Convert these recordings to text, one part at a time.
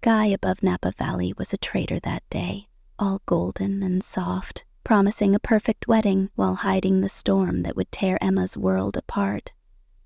sky above Napa Valley was a traitor that day, all golden and soft, promising a perfect wedding while hiding the storm that would tear Emma's world apart.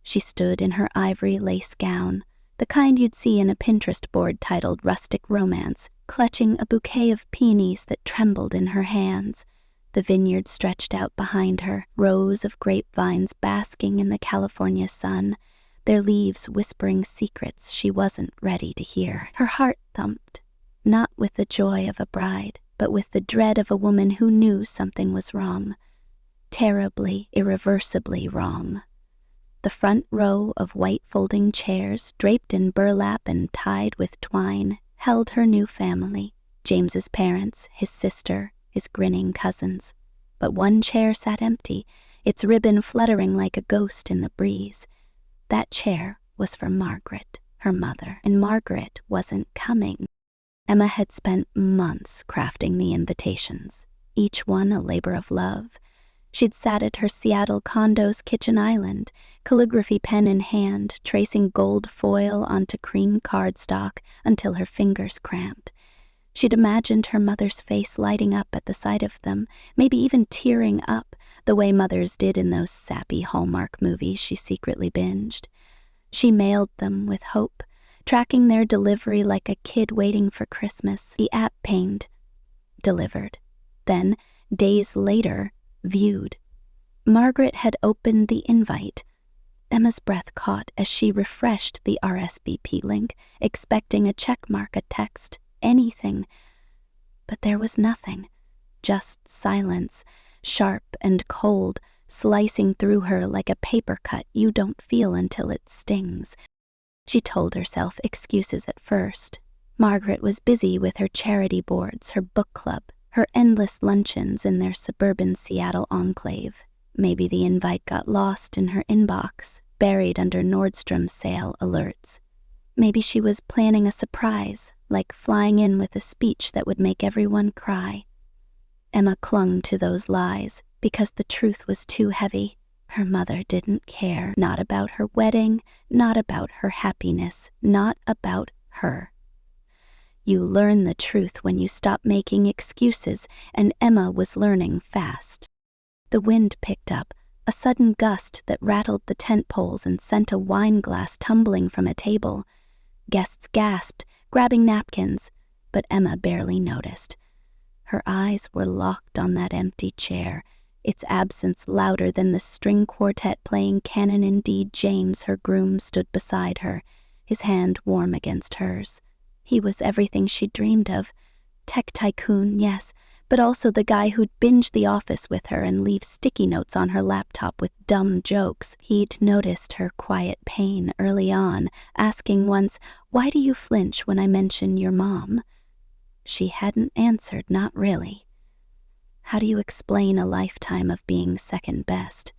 She stood in her ivory lace gown, the kind you'd see in a Pinterest board titled Rustic Romance, clutching a bouquet of peonies that trembled in her hands. The vineyard stretched out behind her, rows of grapevines basking in the California sun, their leaves whispering secrets she wasn't ready to hear. Her heart thumped, not with the joy of a bride, but with the dread of a woman who knew something was wrong. Terribly, irreversibly wrong. The front row of white folding chairs, draped in burlap and tied with twine, held her new family, James's parents, his sister, his grinning cousins. But one chair sat empty, its ribbon fluttering like a ghost in the breeze. That chair was for Margaret, her mother, and Margaret wasn't coming. Emma had spent months crafting the invitations, each one a labor of love. She'd sat at her Seattle condo's kitchen island, calligraphy pen in hand, tracing gold foil onto cream cardstock until her fingers cramped. She'd imagined her mother's face lighting up at the sight of them, maybe even tearing up, the way mothers did in those sappy Hallmark movies she secretly binged. She mailed them with hope, tracking their delivery like a kid waiting for Christmas. The app pinged. Delivered. Then, days later, viewed. Margaret had opened the invite. Emma's breath caught as she refreshed the RSVP link, expecting a checkmark, a text, anything. But there was nothing, just silence, sharp and cold, slicing through her like a paper cut you don't feel until it stings. She told herself excuses at first. Margaret was busy with her charity boards, her book club, her endless luncheons in their suburban Seattle enclave. Maybe the invite got lost in her inbox, buried under Nordstrom's sale alerts. Maybe she was planning a surprise, like flying in with a speech that would make everyone cry. Emma clung to those lies because the truth was too heavy. Her mother didn't care, not about her wedding, not about her happiness, not about her. You learn the truth when you stop making excuses, and Emma was learning fast. The wind picked up, a sudden gust that rattled the tent poles and sent a wine glass tumbling from a table. Guests gasped, grabbing napkins, but Emma barely noticed. Her eyes were locked on that empty chair, its absence louder than the string quartet playing Canon in D. James, her groom, stood beside her, his hand warm against hers. He was everything she'd dreamed of. Tech tycoon, yes, but also the guy who'd binge The Office with her and leave sticky notes on her laptop with dumb jokes. He'd noticed her quiet pain early on, asking once, "Why do you flinch when I mention your mom?" She hadn't answered, not really. How do you explain a lifetime of being second best?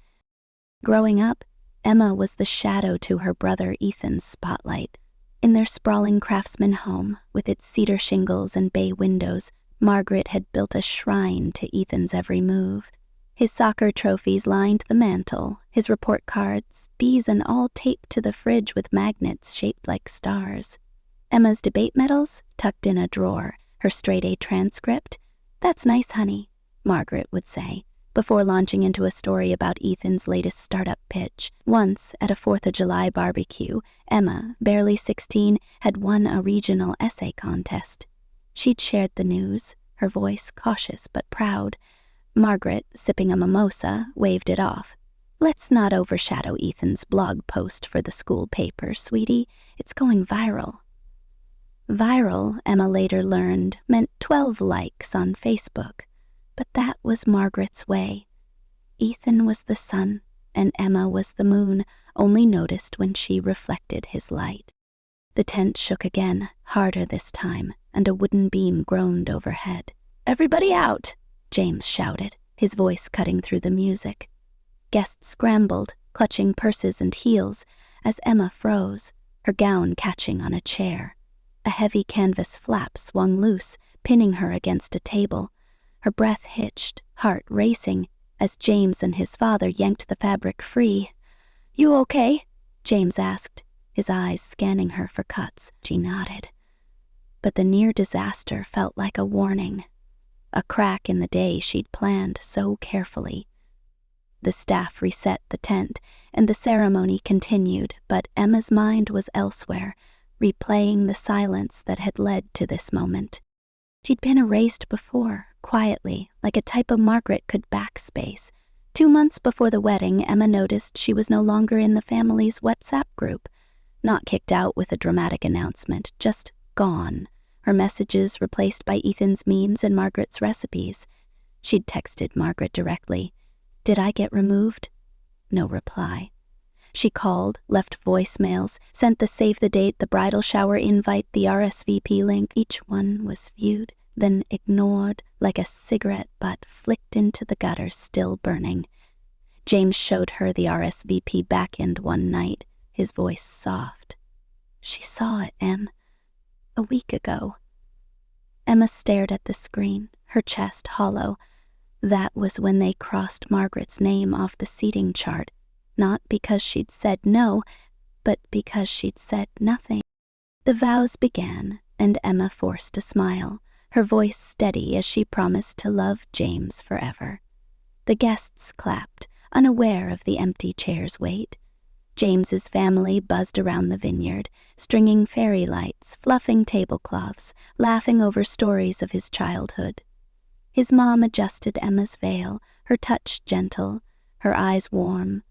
Growing up, Emma was the shadow to her brother Ethan's spotlight. In their sprawling craftsman home, with its cedar shingles and bay windows, Margaret had built a shrine to Ethan's every move. His soccer trophies lined the mantel, his report cards, bees and all taped to the fridge with magnets shaped like stars. Emma's debate medals tucked in a drawer, her straight-A transcript. "That's nice, honey," Margaret would say, before launching into a story about Ethan's latest startup pitch. Once, at a 4th of July barbecue, Emma, barely 16, had won a regional essay contest. She'd shared the news, her voice cautious but proud. Margaret, sipping a mimosa, waved it off. "Let's not overshadow Ethan's blog post for the school paper, sweetie. It's going viral." Viral, Emma later learned, meant 12 likes on Facebook. But that was Margaret's way. Ethan was the sun, and Emma was the moon, only noticed when she reflected his light. The tent shook again, harder this time, and a wooden beam groaned overhead. "Everybody out!" James shouted, his voice cutting through the music. Guests scrambled, clutching purses and heels, as Emma froze, her gown catching on a chair. A heavy canvas flap swung loose, pinning her against a table. Her breath hitched, heart racing, as James and his father yanked the fabric free. "You okay?" James asked, his eyes scanning her for cuts. She nodded. but the near disaster felt like a warning, a crack in the day she'd planned so carefully. The staff reset the tent, and the ceremony continued, but Emma's mind was elsewhere, replaying the silence that had led to this moment. She'd been erased before, quietly, like a typo Margaret could backspace. 2 months before the wedding, Emma noticed she was no longer in the family's WhatsApp group. Not kicked out with a dramatic announcement, just gone. Her messages replaced by Ethan's memes and Margaret's recipes. She'd texted Margaret directly. "Did I get removed?" No reply. She called, left voicemails, sent the save the date, the bridal shower invite, the RSVP link. Each one was viewed, then ignored like a cigarette butt flicked into the gutter still burning. James showed her the RSVP backend one night, his voice soft. "She saw it, Em. A week ago." Emma stared at the screen, her chest hollow. That was when they crossed Margaret's name off the seating chart, not because she'd said no, but because she'd said nothing. The vows began, and Emma forced a smile, her voice steady as she promised to love James forever. The guests clapped, unaware of the empty chair's weight. James's family buzzed around the vineyard, stringing fairy lights, fluffing tablecloths, laughing over stories of his childhood. His mom adjusted Emma's veil, her touch gentle, her eyes warm.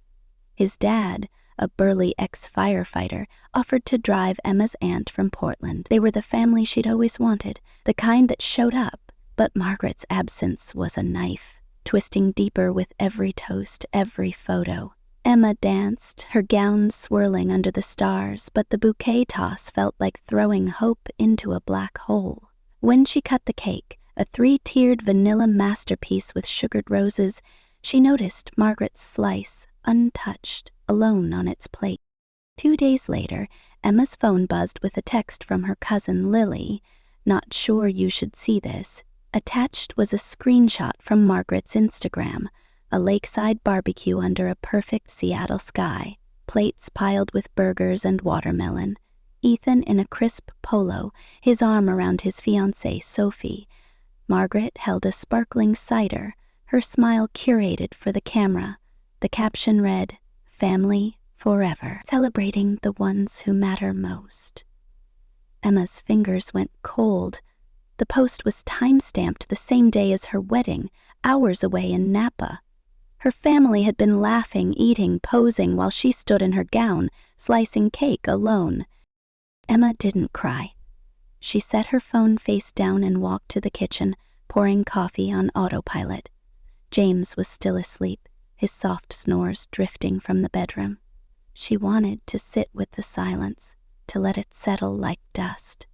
His dad, a burly ex-firefighter, offered to drive Emma's aunt from Portland. They were the family she'd always wanted, the kind that showed up, but Margaret's absence was a knife, twisting deeper with every toast, every photo. Emma danced, her gown swirling under the stars, but the bouquet toss felt like throwing hope into a black hole. When she cut the cake, a 3-tiered vanilla masterpiece with sugared roses, she noticed Margaret's slice, untouched, alone on its plate. 2 days later, Emma's phone buzzed with a text from her cousin Lily. "Not sure you should see this." Attached was a screenshot from Margaret's Instagram, a lakeside barbecue under a perfect Seattle sky, plates piled with burgers and watermelon. Ethan in a crisp polo, his arm around his fiancée, Sophie. Margaret held a sparkling cider, her smile curated for the camera. The caption read, "Family forever, celebrating the ones who matter most." Emma's fingers went cold. The post was time-stamped the same day as her wedding, hours away in Napa. Her family had been laughing, eating, posing while she stood in her gown, slicing cake alone. Emma didn't cry. She set her phone face down and walked to the kitchen, pouring coffee on autopilot. James was still asleep, his soft snores drifting from the bedroom. She wanted to sit with the silence, to let it settle like dust.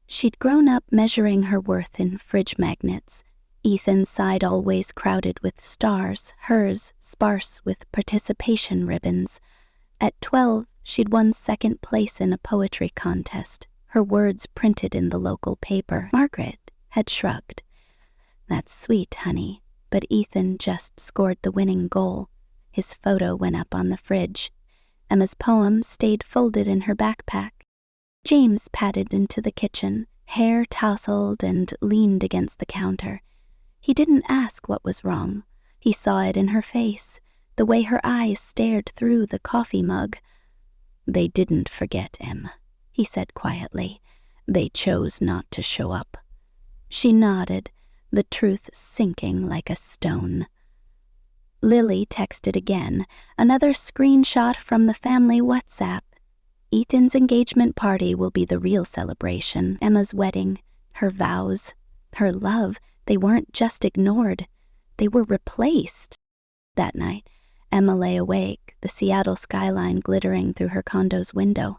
She'd grown up measuring her worth in fridge magnets, Ethan's side always crowded with stars, hers sparse with participation ribbons. At 12, she'd won second place in a poetry contest, her words printed in the local paper. Margaret had shrugged. "That's sweet, honey," but Ethan just scored the winning goal. His photo went up on the fridge. Emma's poem stayed folded in her backpack. James padded into the kitchen, hair tousled, and leaned against the counter. He didn't ask what was wrong. He saw it in her face, the way her eyes stared through the coffee mug. "They didn't forget, Em," he said quietly. "They chose not to show up." She nodded, the truth sinking like a stone. Lily texted again, another screenshot from the family WhatsApp. Ethan's engagement party will be the real celebration. Emma's wedding, her vows, her love, they weren't just ignored. They were replaced. That night, Emma lay awake, the Seattle skyline glittering through her condo's window.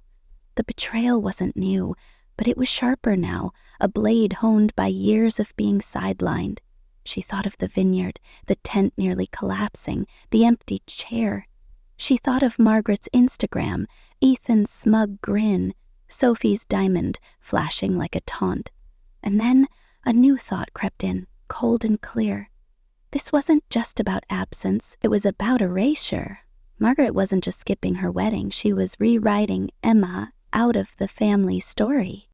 The betrayal wasn't new, but it was sharper now, a blade honed by years of being sidelined. She thought of the vineyard, the tent nearly collapsing, the empty chair. She thought of Margaret's Instagram, Ethan's smug grin, Sophie's diamond flashing like a taunt. And then a new thought crept in, cold and clear. This wasn't just about absence, it was about erasure. Margaret wasn't just skipping her wedding, she was rewriting Emma out of the family story.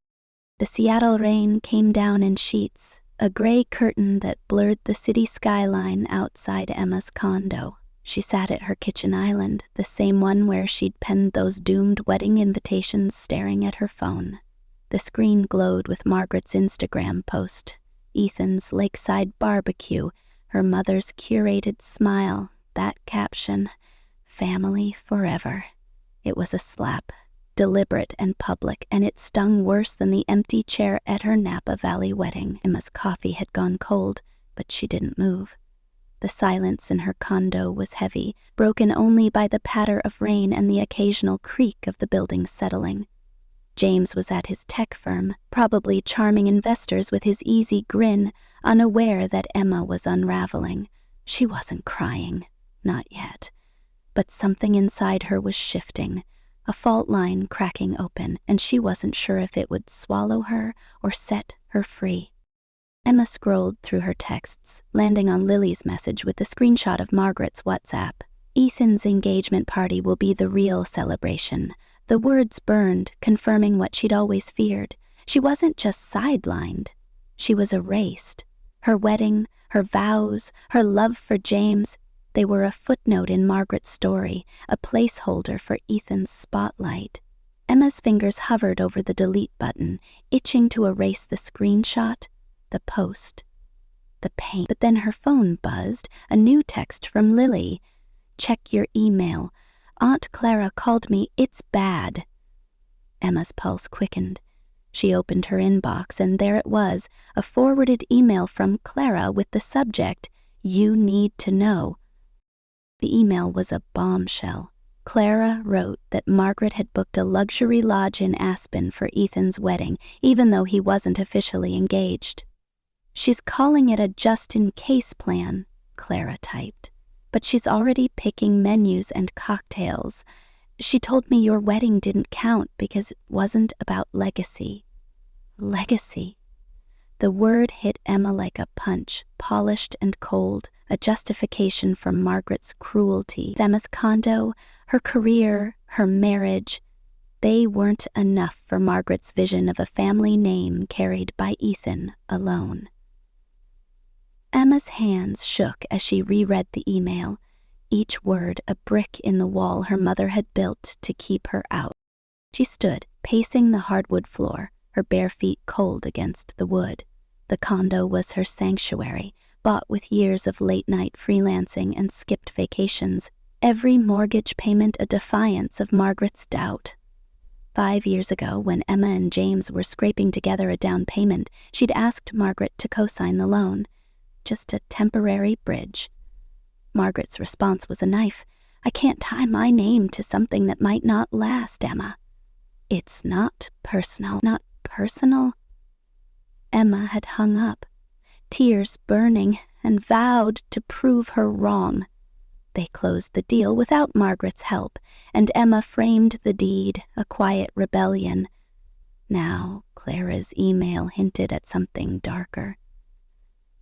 The Seattle rain came down in sheets, a gray curtain that blurred the city skyline outside Emma's condo. She sat at her kitchen island, the same one where she'd penned those doomed wedding invitations, staring at her phone. The screen glowed with Margaret's Instagram post, Ethan's lakeside barbecue, her mother's curated smile, that caption, "Family forever." It was a slap, deliberate and public, and it stung worse than the empty chair at her Napa Valley wedding. Emma's coffee had gone cold, but she didn't move. The silence in her condo was heavy, broken only by the patter of rain and the occasional creak of the building settling. James was at his tech firm, probably charming investors with his easy grin, unaware that Emma was unraveling. She wasn't crying, not yet. But something inside her was shifting, a fault line cracking open, and she wasn't sure if it would swallow her or set her free. Emma scrolled through her texts, landing on Lily's message with the screenshot of Margaret's WhatsApp. "Ethan's engagement party will be the real celebration." The words burned, confirming what she'd always feared. She wasn't just sidelined. She was erased. Her wedding, her vows, her love for James, they were a footnote in Margaret's story, a placeholder for Ethan's spotlight. Emma's fingers hovered over the delete button, itching to erase the screenshot, the post, the pain. But then her phone buzzed, a new text from Lily. "Check your email. Aunt Clara called me. It's bad." Emma's pulse quickened. She opened her inbox, and there it was, a forwarded email from Clara with the subject, "You need to know." The email was a bombshell. Clara wrote that Margaret had booked a luxury lodge in Aspen for Ethan's wedding, even though he wasn't officially engaged. "She's calling it a just-in-case plan," Clara typed. "But she's already picking menus and cocktails. She told me your wedding didn't count because it wasn't about legacy." Legacy. The word hit Emma like a punch, polished and cold, a justification for Margaret's cruelty. Emma's condo, her career, her marriage, they weren't enough for Margaret's vision of a family name carried by Ethan alone. Emma's hands shook as she reread the email, each word a brick in the wall her mother had built to keep her out. She stood, pacing the hardwood floor, her bare feet cold against the wood. The condo was her sanctuary, bought with years of late-night freelancing and skipped vacations, every mortgage payment a defiance of Margaret's doubt. 5 years ago, when Emma and James were scraping together a down payment, she'd asked Margaret to co-sign the loan. Just a temporary bridge. Margaret's response was a knife. "I can't tie my name to something that might not last, Emma." "It's not personal." "Not personal?" Emma had hung up, tears burning, and vowed to prove her wrong. They closed the deal without Margaret's help, and Emma framed the deed, a quiet rebellion. Now, Clara's email hinted at something darker.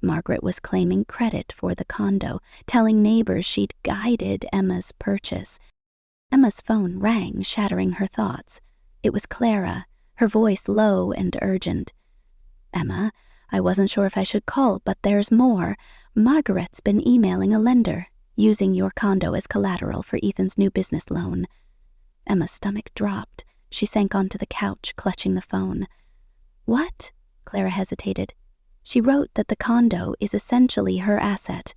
Margaret was claiming credit for the condo, telling neighbors she'd guided Emma's purchase. Emma's phone rang, shattering her thoughts. It was Clara, her voice low and urgent. "Emma, I wasn't sure if I should call, but there's more. Margaret's been emailing a lender, using your condo as collateral for Ethan's new business loan." Emma's stomach dropped. She sank onto the couch, clutching the phone. "What?" Clara hesitated. "She wrote that the condo is essentially her asset.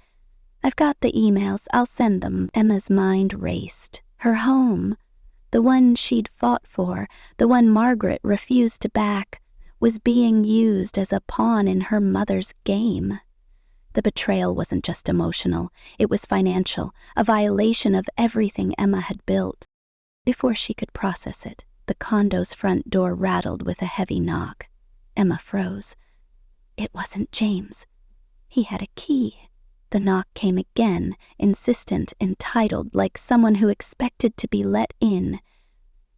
I've got the emails, I'll send them." Emma's mind raced. Her home, the one she'd fought for, the one Margaret refused to back, was being used as a pawn in her mother's game. The betrayal wasn't just emotional, it was financial, a violation of everything Emma had built. Before she could process it, the condo's front door rattled with a heavy knock. Emma froze. It wasn't James. He had a key. The knock came again, insistent, entitled, like someone who expected to be let in.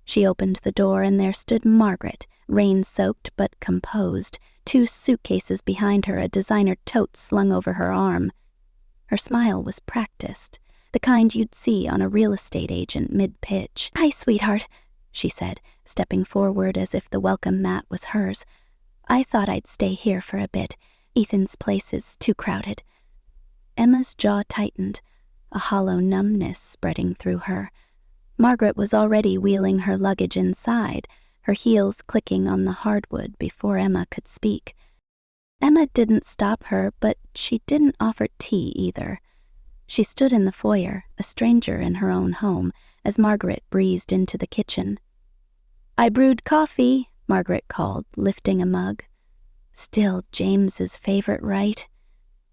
She opened the door, and there stood Margaret, rain-soaked but composed, 2 suitcases behind her, a designer tote slung over her arm. Her smile was practiced, the kind you'd see on a real estate agent mid-pitch. "Hi, sweetheart," she said, stepping forward as if the welcome mat was hers. I thought I'd stay here for a bit. Ethan's place is too crowded." Emma's jaw tightened, a hollow numbness spreading through her. Margaret was already wheeling her luggage inside, her heels clicking on the hardwood before Emma could speak. Emma didn't stop her, but she didn't offer tea either. She stood in the foyer, a stranger in her own home, as Margaret breezed into the kitchen. "I brewed coffee," Margaret called, lifting a mug. Still James's favorite, right?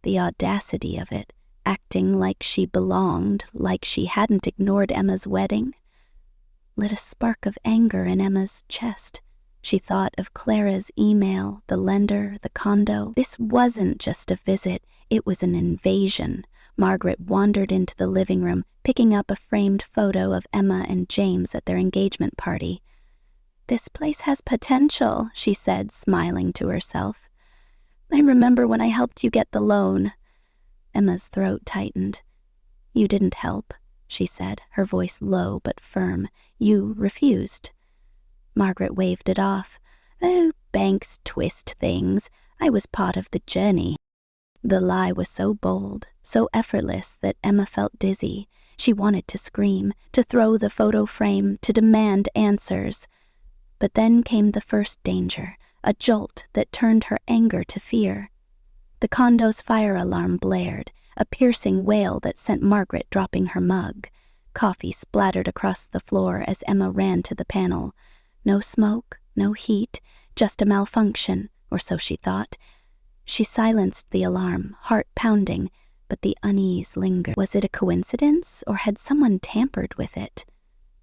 The audacity of it, acting like she belonged, like she hadn't ignored Emma's wedding, lit a spark of anger in Emma's chest. She thought of Clara's email, the lender, the condo. This wasn't just a visit, it was an invasion. Margaret wandered into the living room, picking up a framed photo of Emma and James at their engagement party. "This place has potential," she said, smiling to herself. "I remember when I helped you get the loan." Emma's throat tightened. "You didn't help," she said, her voice low but firm. "You refused." Margaret waved it off. "Oh, banks twist things. I was part of the journey." The lie was so bold, so effortless that Emma felt dizzy. She wanted to scream, to throw the photo frame, to demand answers. But then came the first danger, a jolt that turned her anger to fear. The condo's fire alarm blared, a piercing wail that sent Margaret dropping her mug. Coffee splattered across the floor as Emma ran to the panel. No smoke, no heat, just a malfunction, or so she thought. She silenced the alarm, heart pounding, but the unease lingered. Was it a coincidence, or had someone tampered with it?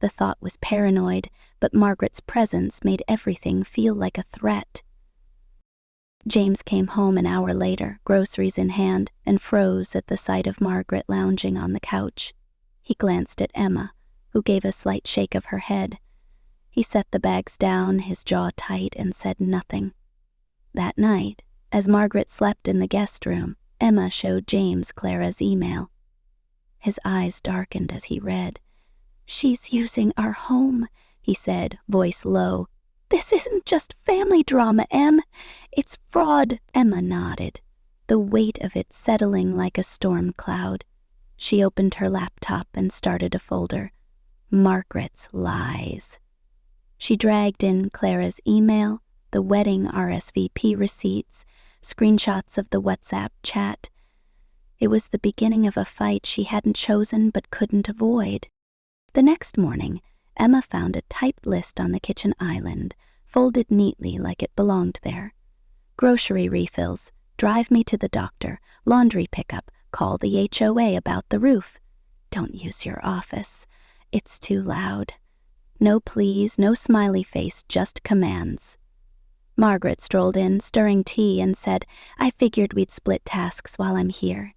The thought was paranoid, but Margaret's presence made everything feel like a threat. James came home an hour later, groceries in hand, and froze at the sight of Margaret lounging on the couch. He glanced at Emma, who gave a slight shake of her head. He set the bags down, his jaw tight, and said nothing. That night, as Margaret slept in the guest room, Emma showed James Clara's email. His eyes darkened as he read. "She's using our home," he said, voice low. "This isn't just family drama, Em. It's fraud." Emma nodded, the weight of it settling like a storm cloud. She opened her laptop and started a folder. Margaret's lies. She dragged in Clara's email, the wedding RSVP receipts, screenshots of the WhatsApp chat. It was the beginning of a fight she hadn't chosen but couldn't avoid. The next morning, Emma found a typed list on the kitchen island, folded neatly like it belonged there. Grocery refills, drive me to the doctor, laundry pickup, call the HOA about the roof. Don't use your office. It's too loud. No please, no smiley face, just commands. Margaret strolled in, stirring tea, and said, "I figured we'd split tasks while I'm here."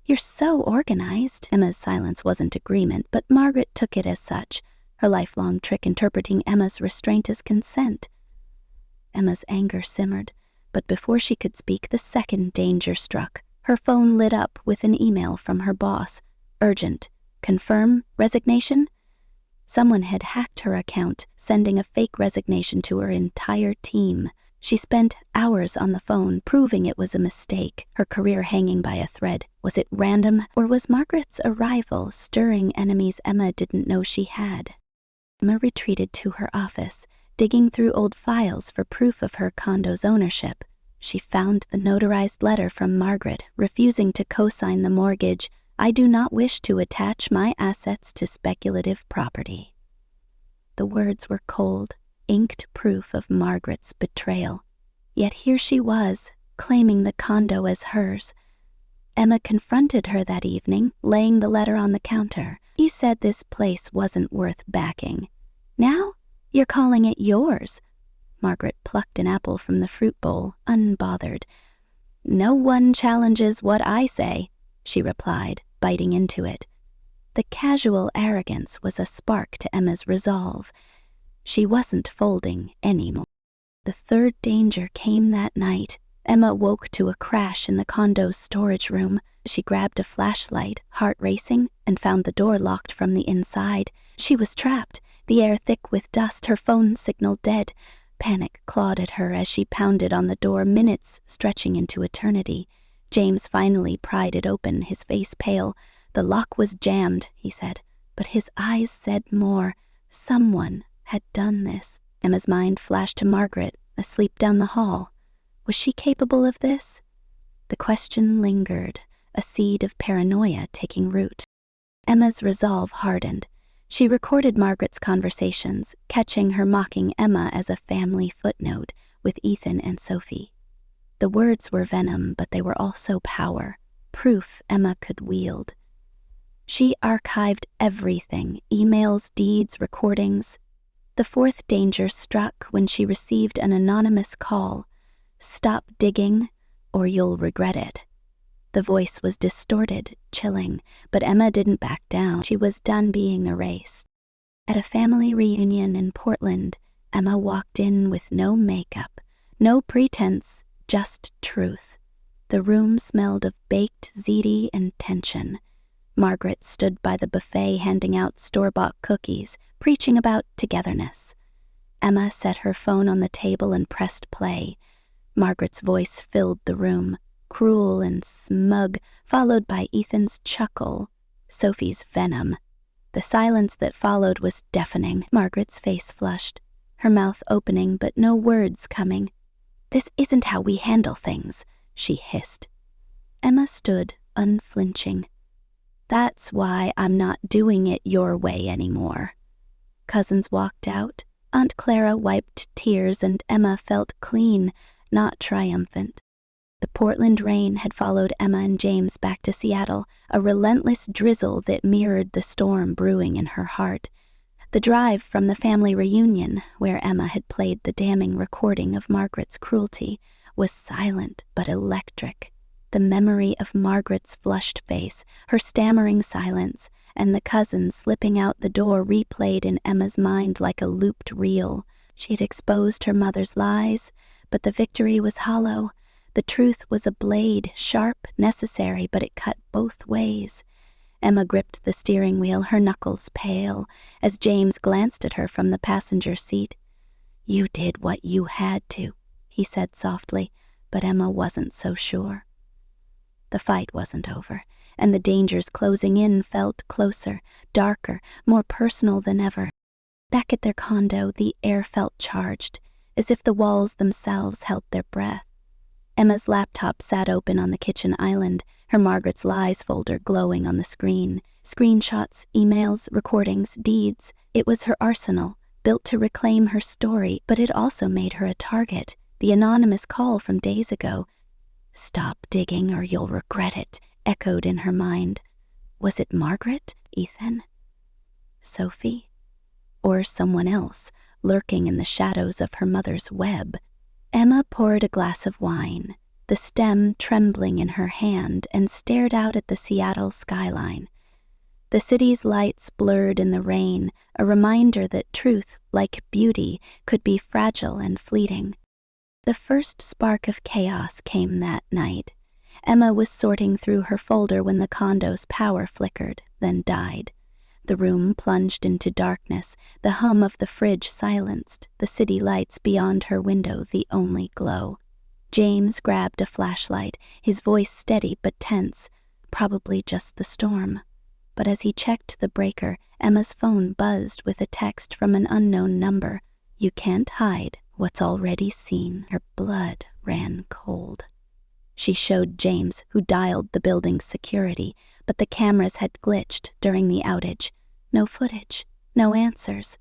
"You're so organized." Emma's silence wasn't agreement, but Margaret took it as such, her lifelong trick interpreting Emma's restraint as consent. Emma's anger simmered, but before she could speak, the second danger struck. Her phone lit up with an email from her boss. Urgent. Confirm resignation? Someone had hacked her account, sending a fake resignation to her entire team. She spent hours on the phone, proving it was a mistake, her career hanging by a thread. Was it random, or was Margaret's arrival stirring enemies Emma didn't know she had? Emma retreated to her office, digging through old files for proof of her condo's ownership. She found the notarized letter from Margaret, refusing to co-sign the mortgage. "I do not wish to attach my assets to speculative property." The words were cold, inked proof of Margaret's betrayal. Yet here she was, claiming the condo as hers. Emma confronted her that evening, laying the letter on the counter. "You said this place wasn't worth backing. Now you're calling it yours." Margaret plucked an apple from the fruit bowl, unbothered. "No one challenges what I say," she replied, biting into it. The casual arrogance was a spark to Emma's resolve. She wasn't folding anymore. The third danger came that night. Emma woke to a crash in the condo's storage room. She grabbed a flashlight, heart racing, and found the door locked from the inside. She was trapped, the air thick with dust, her phone signal dead. Panic clawed at her as she pounded on the door, minutes stretching into eternity. James finally pried it open, his face pale. "The lock was jammed," he said, but his eyes said more. Someone had done this. Emma's mind flashed to Margaret, asleep down the hall. Was she capable of this? The question lingered, a seed of paranoia taking root. Emma's resolve hardened. She recorded Margaret's conversations, catching her mocking Emma as a family footnote with Ethan and Sophie. The words were venom, but they were also power, proof Emma could wield. She archived everything, emails, deeds, recordings. The fourth danger struck when she received an anonymous call. "Stop digging, or you'll regret it." The voice was distorted, chilling, but Emma didn't back down. She was done being erased. At a family reunion in Portland, Emma walked in with no makeup, no pretense, just truth. The room smelled of baked ziti and tension. Margaret stood by the buffet handing out store-bought cookies, preaching about togetherness. Emma set her phone on the table and pressed play. Margaret's voice filled the room, cruel and smug, followed by Ethan's chuckle, Sophie's venom. The silence that followed was deafening. Margaret's face flushed, her mouth opening but no words coming. "This isn't how we handle things," she hissed. Emma stood, unflinching. "That's why I'm not doing it your way anymore." Cousins walked out. Aunt Clara wiped tears, and Emma felt clean, not triumphant. The Portland rain had followed Emma and James back to Seattle, a relentless drizzle that mirrored the storm brewing in her heart. The drive from the family reunion, where Emma had played the damning recording of Margaret's cruelty, was silent but electric. The memory of Margaret's flushed face, her stammering silence, and the cousins slipping out the door replayed in Emma's mind like a looped reel. She had exposed her mother's lies, but the victory was hollow. The truth was a blade, sharp, necessary, but it cut both ways. Emma gripped the steering wheel, her knuckles pale, as James glanced at her from the passenger seat. "You did what you had to," he said softly, but Emma wasn't so sure. The fight wasn't over, and the dangers closing in felt closer, darker, more personal than ever. Back at their condo, the air felt charged, as if the walls themselves held their breath. Emma's laptop sat open on the kitchen island, her Margaret's Lies folder glowing on the screen. Screenshots, emails, recordings, deeds. It was her arsenal, built to reclaim her story, but it also made her a target. The anonymous call from days ago, "Stop digging or you'll regret it," echoed in her mind. Was it Margaret, Ethan, Sophie, or someone else lurking in the shadows of her mother's web? Emma poured a glass of wine, the stem trembling in her hand, and stared out at the Seattle skyline. The city's lights blurred in the rain, a reminder that truth, like beauty, could be fragile and fleeting. The first spark of chaos came that night. Emma was sorting through her folder when the condo's power flickered, then died. The room plunged into darkness, the hum of the fridge silenced, the city lights beyond her window the only glow. James grabbed a flashlight, his voice steady but tense, probably just the storm. But as he checked the breaker, Emma's phone buzzed with a text from an unknown number. "You can't hide what's already seen." Her blood ran cold. She showed James, who dialed the building's security, but the cameras had glitched during the outage. No footage, no answers.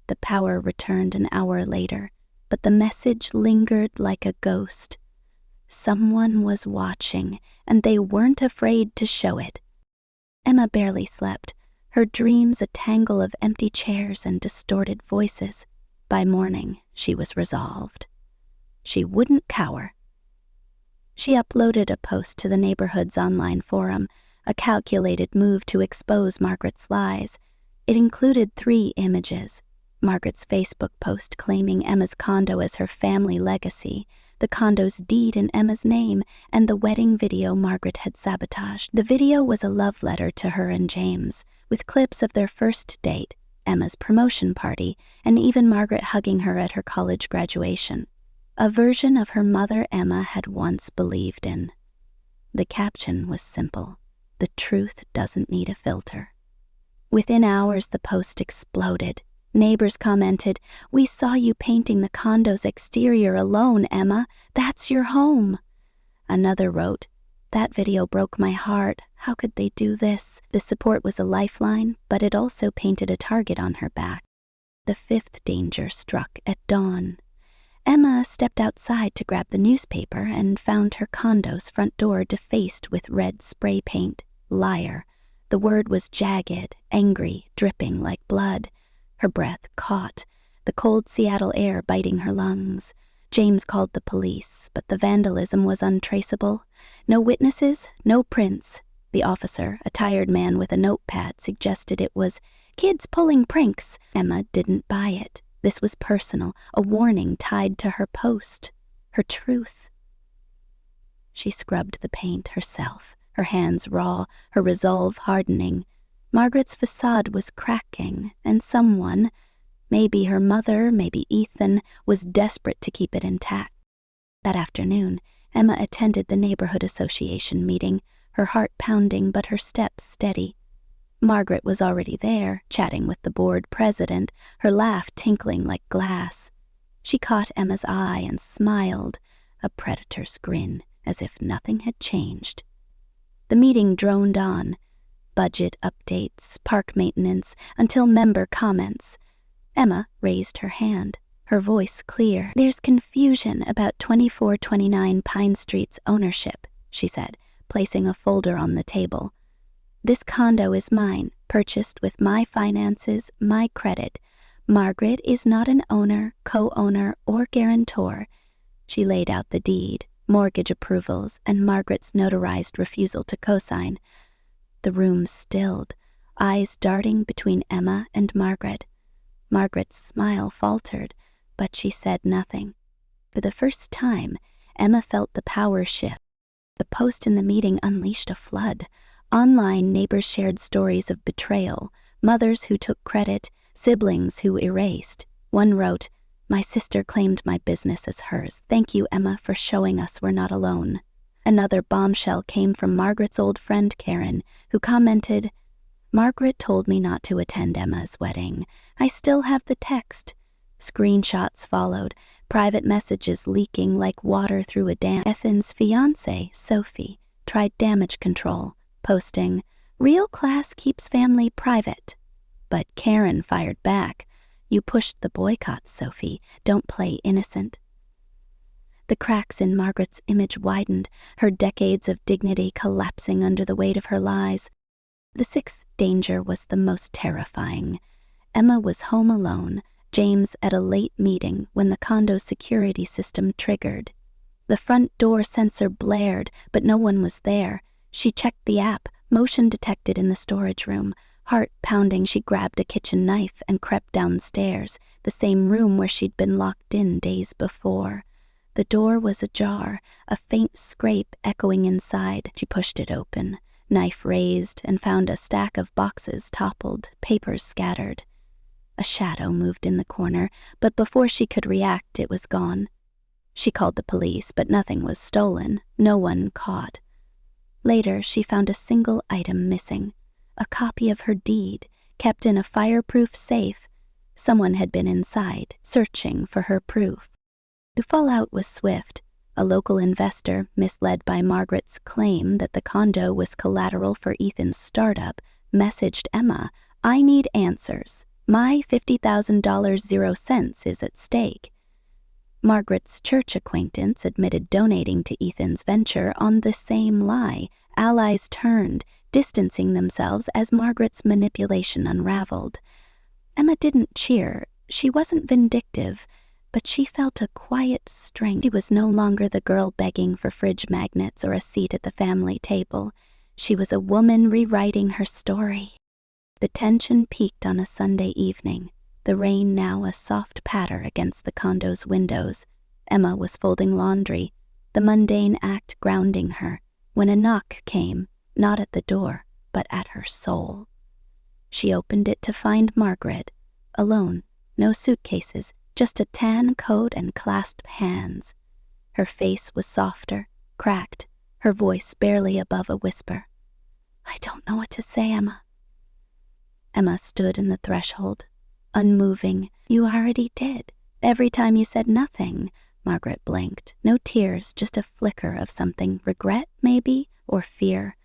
The power returned an hour later, but the message lingered like a ghost. Someone was watching, and they weren't afraid to show it. Emma barely slept, her dreams a tangle of empty chairs and distorted voices. By morning, she was resolved. She wouldn't cower. She uploaded a post to the neighborhood's online forum, a calculated move to expose Margaret's lies. It included 3 images: Margaret's Facebook post claiming Emma's condo as her family legacy, the condo's deed in Emma's name, and the wedding video Margaret had sabotaged. The video was a love letter to her and James, with clips of their first date, Emma's promotion party, and even Margaret hugging her at her college graduation. A version of her mother Emma had once believed in. The caption was simple: "The truth doesn't need a filter." Within hours, the post exploded. Neighbors commented, "We saw you painting the condo's exterior alone, Emma. That's your home." Another wrote, "That video broke my heart. How could they do this?" The support was a lifeline, but it also painted a target on her back. The fifth danger struck at dawn. Emma stepped outside to grab the newspaper and found her condo's front door defaced with red spray paint. Liar. The word was jagged, angry, dripping like blood. Her breath caught, the cold Seattle air biting her lungs. James called the police, but the vandalism was untraceable. No witnesses, no prints. The officer, a tired man with a notepad, suggested it was kids pulling pranks. Emma didn't buy it. This was personal, a warning tied to her post, her truth. She scrubbed the paint herself, her hands raw, her resolve hardening. Margaret's facade was cracking, and someone, maybe her mother, maybe Ethan, was desperate to keep it intact. That afternoon, Emma attended the neighborhood association meeting, her heart pounding but her steps steady. Margaret was already there, chatting with the board president, her laugh tinkling like glass. She caught Emma's eye and smiled, a predator's grin, as if nothing had changed. The meeting droned on. Budget updates, park maintenance, until member comments. Emma raised her hand, her voice clear. "There's confusion about 2429 Pine Street's ownership," she said, placing a folder on the table. "This condo is mine, purchased with my finances, my credit. Margaret is not an owner, co-owner, or guarantor." She laid out the deed, mortgage approvals, and Margaret's notarized refusal to co-sign. The room stilled, eyes darting between Emma and Margaret. Margaret's smile faltered, but she said nothing. For the first time, Emma felt the power shift. The post in the meeting unleashed a flood. Online, neighbors shared stories of betrayal, mothers who took credit, siblings who erased. One wrote, "My sister claimed my business as hers. Thank you, Emma, for showing us we're not alone." Another bombshell came from Margaret's old friend Karen, who commented, "Margaret told me not to attend Emma's wedding. I still have the text." Screenshots followed, private messages leaking like water through a dam. Ethan's fiancée, Sophie, tried damage control, posting, "Real class keeps family private." But Karen fired back, "You pushed the boycott, Sophie. Don't play innocent." The cracks in Margaret's image widened, her decades of dignity collapsing under the weight of her lies. The sixth danger was the most terrifying. Emma was home alone, James at a late meeting when the condo's security system triggered. The front door sensor blared, but no one was there. She checked the app, motion detected in the storage room. Heart pounding, she grabbed a kitchen knife and crept downstairs, the same room where she'd been locked in days before. The door was ajar, a faint scrape echoing inside. She pushed it open, knife raised, and found a stack of boxes toppled, papers scattered. A shadow moved in the corner, but before she could react, it was gone. She called the police, but nothing was stolen, no one caught. Later, she found a single item missing, a copy of her deed, kept in a fireproof safe. Someone had been inside, searching for her proof. The fallout was swift. A local investor, misled by Margaret's claim that the condo was collateral for Ethan's startup, messaged Emma, "I need answers. My $50,000 0 cents is at stake." Margaret's church acquaintance admitted donating to Ethan's venture on the same lie. Allies turned, distancing themselves as Margaret's manipulation unraveled. Emma didn't cheer. She wasn't vindictive, but she felt a quiet strength. She was no longer the girl begging for fridge magnets or a seat at the family table. She was a woman rewriting her story. The tension peaked on a Sunday evening, the rain now a soft patter against the condo's windows. Emma was folding laundry, the mundane act grounding her, when a knock came, not at the door, but at her soul. She opened it to find Margaret, alone, no suitcases, just a tan coat and clasped hands. Her face was softer, cracked, her voice barely above a whisper. "I don't know what to say, Emma." Emma stood in the threshold, unmoving. "You already did. Every time you said nothing." Margaret blinked. No tears, just a flicker of something. Regret, maybe, or fear.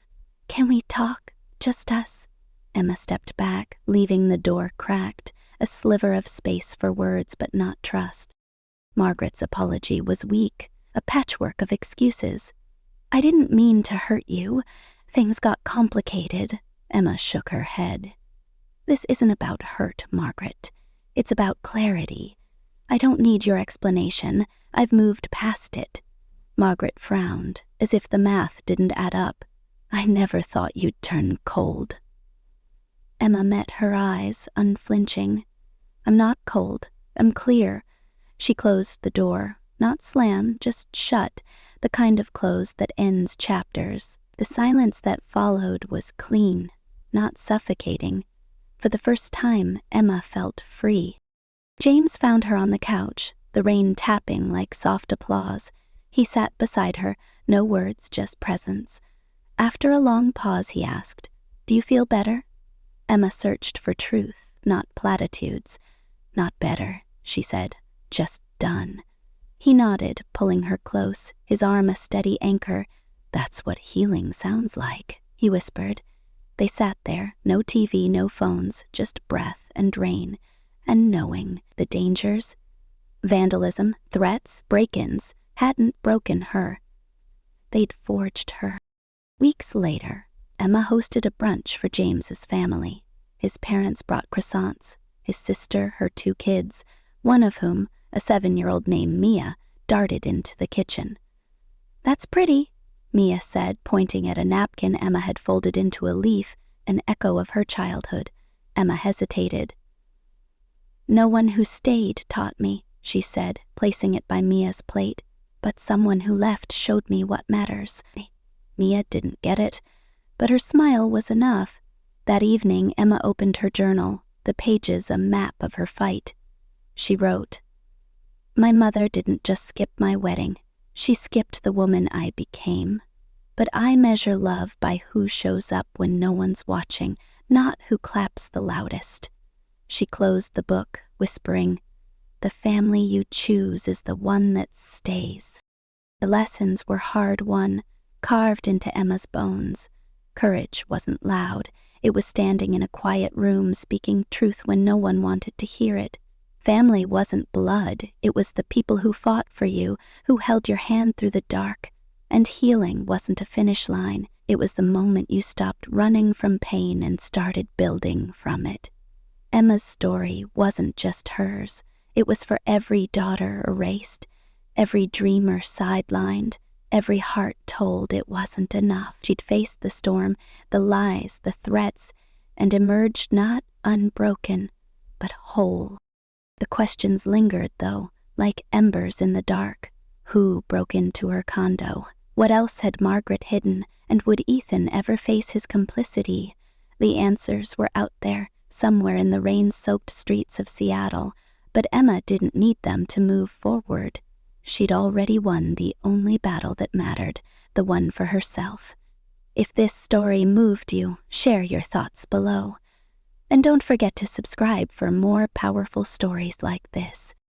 "Can we talk? Just us?" Emma stepped back, leaving the door cracked, a sliver of space for words but not trust. Margaret's apology was weak, a patchwork of excuses. "I didn't mean to hurt you. Things got complicated." Emma shook her head. "This isn't about hurt, Margaret. It's about clarity. I don't need your explanation. I've moved past it." Margaret frowned, as if the math didn't add up. "I never thought you'd turn cold." Emma met her eyes, unflinching. "I'm not cold. I'm clear." She closed the door, not slam, just shut, the kind of close that ends chapters. The silence that followed was clean, not suffocating. For the first time, Emma felt free. James found her on the couch, the rain tapping like soft applause. He sat beside her, no words, just presence. After a long pause, he asked, "Do you feel better?" Emma searched for truth, not platitudes. "Not better," she said, "just done." He nodded, pulling her close, his arm a steady anchor. "That's what healing sounds like," he whispered. They sat there, no TV, no phones, just breath and rain, and knowing the dangers. Vandalism, threats, break-ins hadn't broken her. They'd forged her. Weeks later, Emma hosted a brunch for James's family. His parents brought croissants, his sister, her 2 kids, one of whom, a 7-year-old named Mia, darted into the kitchen. "That's pretty," Mia said, pointing at a napkin Emma had folded into a leaf, an echo of her childhood. Emma hesitated. "No one who stayed taught me," she said, placing it by Mia's plate, "but someone who left showed me what matters." Mia didn't get it, but her smile was enough. That evening, Emma opened her journal, the pages a map of her fight. She wrote, "My mother didn't just skip my wedding. She skipped the woman I became. But I measure love by who shows up when no one's watching, not who claps the loudest." She closed the book, whispering, "The family you choose is the one that stays." The lessons were hard-won, carved into Emma's bones. Courage wasn't loud. It was standing in a quiet room, speaking truth when no one wanted to hear it. Family wasn't blood. It was the people who fought for you, who held your hand through the dark. And healing wasn't a finish line. It was the moment you stopped running from pain and started building from it. Emma's story wasn't just hers. It was for every daughter erased, every dreamer sidelined, every heart told it wasn't enough. She'd faced the storm, the lies, the threats, and emerged not unbroken, but whole. The questions lingered, though, like embers in the dark. Who broke into her condo? What else had Margaret hidden, and would Ethan ever face his complicity? The answers were out there, somewhere in the rain-soaked streets of Seattle, but Emma didn't need them to move forward. She'd already won the only battle that mattered, the one for herself. If this story moved you, share your thoughts below. And don't forget to subscribe for more powerful stories like this.